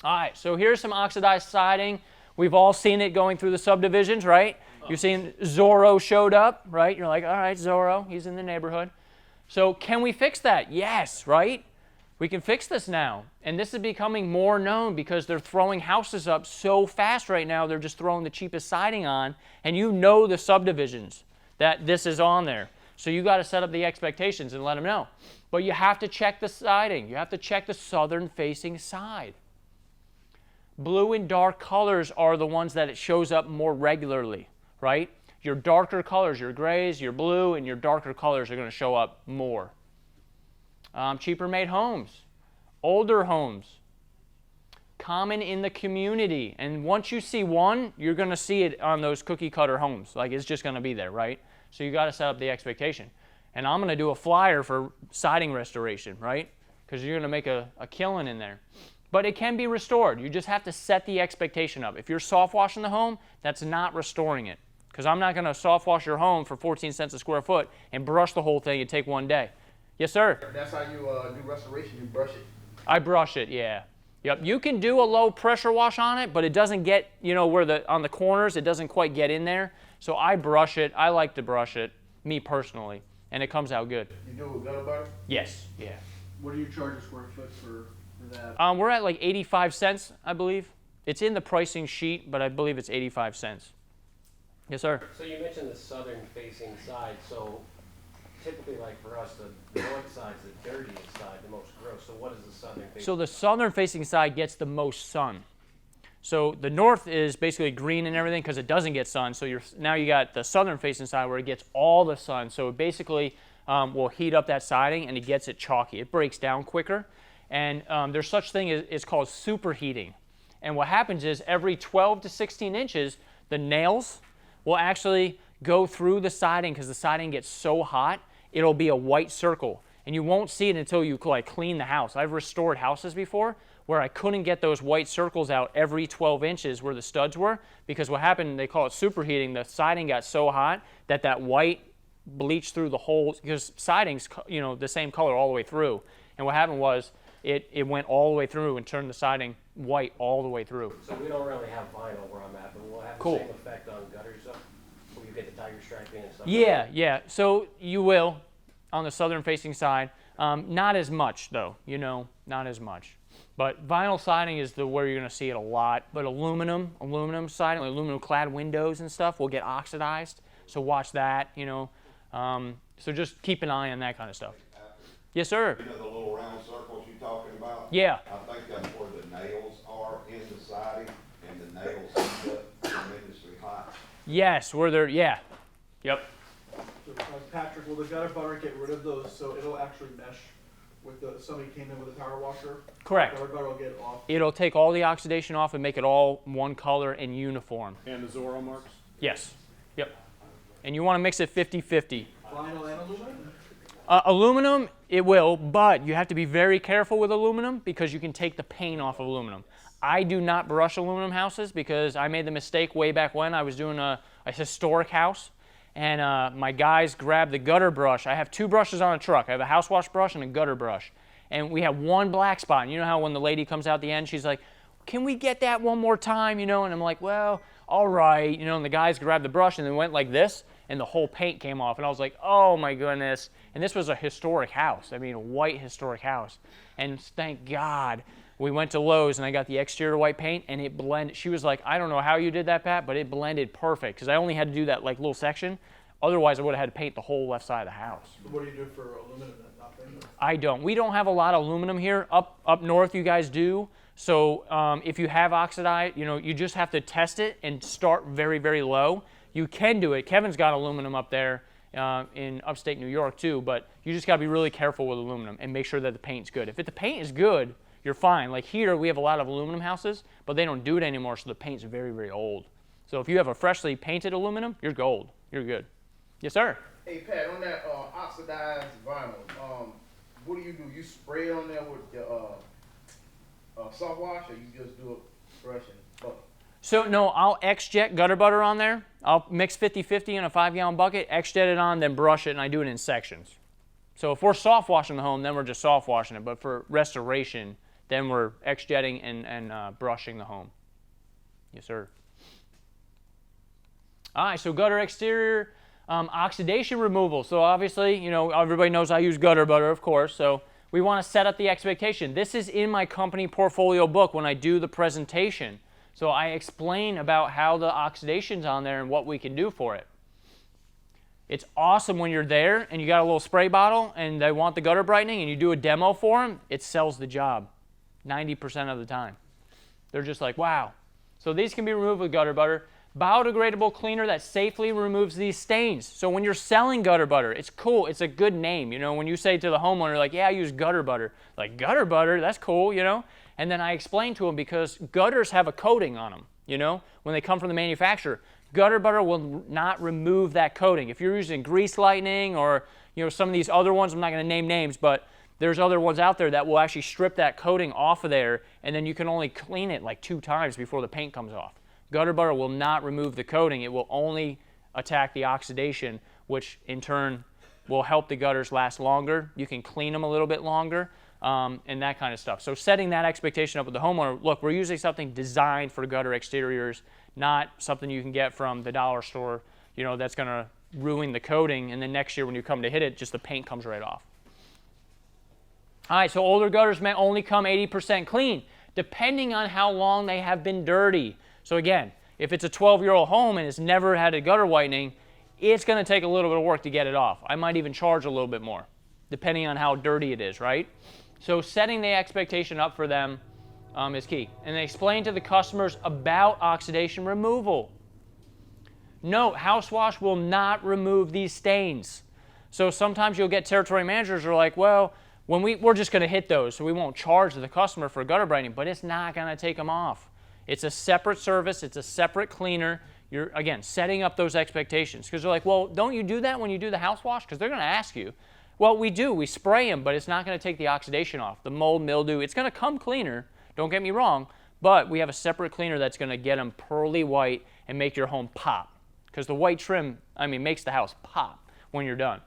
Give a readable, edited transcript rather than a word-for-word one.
All right, so here's some oxidized siding. We've all seen it going through the subdivisions, right? You've seen Zorro showed up, right? You're like, all right, Zorro, he's in the neighborhood. So can we fix that? Yes, right? We can fix this now. And this is becoming more known because they're throwing houses up so fast right now, they're just throwing the cheapest siding on, and you know the subdivisions that this is on there. So you got to set up the expectations and let them know. But you have to check the siding. You have to check the southern-facing side. Blue and dark colors are the ones that it shows up more regularly, right? Your darker colors, your grays, your blue, and your darker colors are going to show up more. Cheaper made homes, older homes, common in the community. And once you see one, you're going to see it on those cookie cutter homes. Like it's just going to be there, right? So you got to set up the expectation. And I'm going to do a flyer for siding restoration, right? Because you're going to make a killing in there. But it can be restored. You just have to set the expectation up. If you're soft washing the home, that's not restoring it. Because I'm not going to soft wash your home for 14 cents a square foot and brush the whole thing and take one day. Yes, sir? That's how you do restoration, you brush it? I brush it, yeah. Yep, you can do a low pressure wash on it, but it doesn't get, you know, where on the corners, it doesn't quite get in there. So I brush it. I like to brush it, me personally, and it comes out good. You do it with gutter butter? Yes, yeah. What do you charge a square foot for that? We're at like 85 cents, I believe. It's in the pricing sheet, but I believe it's 85 cents. Yes, sir? So you mentioned the southern facing side, so typically like for us, the north side's the dirtiest side, the most gross. So what is the southern facing? So the southern facing side gets the most sun. So the north is basically green and everything because it doesn't get sun. So now you got the southern facing side where it gets all the sun. So it basically will heat up that siding and it gets it chalky. It breaks down quicker. And there's such thing as it's called superheating. And what happens is every 12 to 16 inches, the nails will actually go through the siding because the siding gets so hot, it'll be a white circle. And you won't see it until you like clean the house. I've restored houses before where I couldn't get those white circles out every 12 inches where the studs were because what happened, they call it superheating, the siding got so hot that that white bleached through the whole, because siding's, you know, the same color all the way through. And what happened was it went all the way through and turned the siding white all the way through. So we don't really have vinyl where I'm at, but we'll have the Cool. same effect on gutters up where you get the tiger striping and stuff. Yeah, yeah. So you will on the southern facing side. Not as much though, you know, not as much. But vinyl siding is where you're going to see it a lot. But aluminum siding, like aluminum clad windows and stuff will get oxidized. So watch that, you know. So just keep an eye on that kind of stuff. Yes, sir. You know the little round circles you're talking about? Yeah. I think that's where the nails are in the siding, and the nails heat up tremendously hot. Yes, where they're, yeah. Yep. So, Patrick, will the gutter butter get rid of those so it'll actually mesh with somebody came in with a power washer? Correct. Gutter butter will get off. It'll take all the oxidation off and make it all one color and uniform. And the Zorro marks? Yes. Yep. And you want to mix it 50-50. Vinyl and aluminum? Aluminum, it will, but you have to be very careful with aluminum because you can take the paint off of aluminum. I do not brush aluminum houses because I made the mistake way back when I was doing a historic house, and my guys grabbed the gutter brush. I have two brushes on a truck. I have a house wash brush and a gutter brush. And we have one black spot. And you know how when the lady comes out the end, she's like, can we get that one more time, you know? And I'm like, well, all right. You know, and the guys grabbed the brush and they went like this, and the whole paint came off. And I was like, oh my goodness. And this was a historic house. I mean, a white historic house. And thank God we went to Lowe's and I got the exterior white paint and it blended. She was like, I don't know how you did that, Pat, but it blended perfect because I only had to do that like little section. Otherwise, I would have had to paint the whole left side of the house. What do you do for aluminum then? Nothing? I don't. We don't have a lot of aluminum here. Up north, you guys do. So if you have oxidized, you know, you just have to test it and start very, very low. You can do it. Kevin's got aluminum up there in upstate New York too, but you just got to be really careful with aluminum and make sure that the paint's good. If the paint is good, you're fine. Like here, we have a lot of aluminum houses, but they don't do it anymore, so the paint's very, very old. So if you have a freshly painted aluminum, you're gold. You're good. Yes, sir. Hey, Pat, on that oxidized vinyl, what do? You spray on there with the soft wash, or you just do a brush and bucket? So no, I'll X-jet gutter butter on there. I'll mix 50-50 in a 5-gallon bucket, X-jet it on, then brush it, and I do it in sections. So if we're soft washing the home, then we're just soft washing it. But for restoration, then we're X-jetting and brushing the home. Yes, sir. All right, so gutter exterior oxidation removal. So obviously, you know, everybody knows I use gutter butter, of course, so we want to set up the expectation. This is in my company portfolio book when I do the presentation. So I explain about how the oxidation's on there and what we can do for it. It's awesome when you're there and you got a little spray bottle and they want the gutter brightening and you do a demo for them, it sells the job 90% of the time. They're just like, wow. So these can be removed with gutter butter. Biodegradable cleaner that safely removes these stains. So when you're selling gutter butter, it's cool. It's a good name. You know, when you say to the homeowner, like, yeah, I use gutter butter. Like, gutter butter? That's cool, you know? And then I explain to them because gutters have a coating on them, you know, when they come from the manufacturer. Gutter butter will not remove that coating. If you're using Grease Lightning or, you know, some of these other ones, I'm not going to name names, but there's other ones out there that will actually strip that coating off of there, and then you can only clean it like 2 times before the paint comes off. Gutter butter will not remove the coating. It will only attack the oxidation, which in turn will help the gutters last longer. You can clean them a little bit longer, and that kind of stuff. So setting that expectation up with the homeowner, look, we're using something designed for gutter exteriors, not something you can get from the dollar store, you know, that's going to ruin the coating, and then next year when you come to hit it, just the paint comes right off. All right, so older gutters may only come 80% clean, depending on how long they have been dirty. So again, if it's a 12-year-old home and it's never had a gutter whitening, it's going to take a little bit of work to get it off. I might even charge a little bit more, depending on how dirty it is, right? So setting the expectation up for them is key. And they explain to the customers about oxidation removal. Note, house wash will not remove these stains. So sometimes you'll get territory managers who are like, well, when we're just going to hit those, so we won't charge the customer for gutter brightening, but it's not going to take them off. It's a separate service. It's a separate cleaner. You're, again, setting up those expectations. Because they're like, well, don't you do that when you do the house wash? Because they're going to ask you. Well, we do. We spray them, but it's not going to take the oxidation off. The mold, mildew, it's going to come cleaner. Don't get me wrong. But we have a separate cleaner that's going to get them pearly white and make your home pop. Because the white trim, I mean, makes the house pop when you're done.